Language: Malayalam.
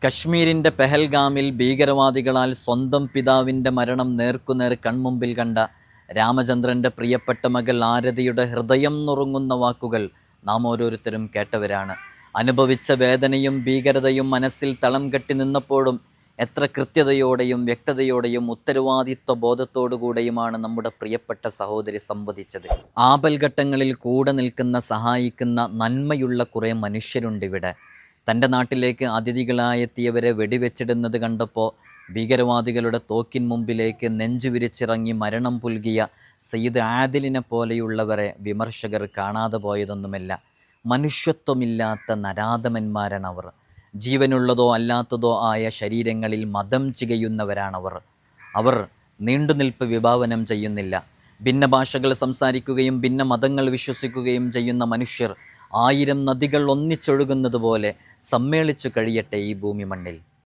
കശ്മീരിൻ്റെ പെഹൽഗാമിൽ ഭീകരവാദികളാൽ സ്വന്തം പിതാവിൻ്റെ മരണം നേർക്കുനേർ കൺമുമ്പിൽ കണ്ട രാമചന്ദ്രൻ്റെ പ്രിയപ്പെട്ട മകൾ ആരതിയുടെ ഹൃദയം നുറുങ്ങുന്ന വാക്കുകൾ നാം ഓരോരുത്തരും കേട്ടവരാണ്. അനുഭവിച്ച വേദനയും ഭീകരതയും മനസ്സിൽ തളം കെട്ടി നിന്നപ്പോഴും എത്ര കൃത്യതയോടെയും വ്യക്തതയോടെയും ഉത്തരവാദിത്വ ബോധത്തോടുകൂടെയുമാണ് നമ്മുടെ പ്രിയപ്പെട്ട സഹോദരി സംവദിച്ചത്. ആപൽഘട്ടങ്ങളിൽ കൂടെ നിൽക്കുന്ന, സഹായിക്കുന്ന നന്മയുള്ള കുറേ മനുഷ്യരുണ്ടിവിടെ. തൻ്റെ നാട്ടിലേക്ക് അതിഥികളായെത്തിയവരെ വെടിവെച്ചിടുന്നത് കണ്ടപ്പോൾ ഭീകരവാദികളുടെ തോക്കിൻ മുമ്പിലേക്ക് നെഞ്ചുവിരിച്ചിറങ്ങി മരണം പുൽകിയ സയ്യിദ് ആദിലിനെ പോലെയുള്ളവരെ വിമർശകർ കാണാതെ പോയതൊന്നുമല്ല. മനുഷ്യത്വമില്ലാത്ത നരാധമന്മാരാണവർ. ജീവനുള്ളതോ അല്ലാത്തതോ ആയ ശരീരങ്ങളിൽ മതം ചികയുന്നവരാണവർ. അവർ നീണ്ടുനിൽപ്പ് വിഭാവനം ചെയ്യുന്നില്ല. ഭിന്ന ഭാഷകൾ സംസാരിക്കുകയും ഭിന്ന മതങ്ങൾ വിശ്വസിക്കുകയും ചെയ്യുന്ന മനുഷ്യർ 1000 നദികൾ ഒന്നിച്ചൊഴുകുന്നത് പോലെ സമ്മേളിച്ചു കഴിയട്ടെ ഈ ഭൂമി മണ്ണിൽ.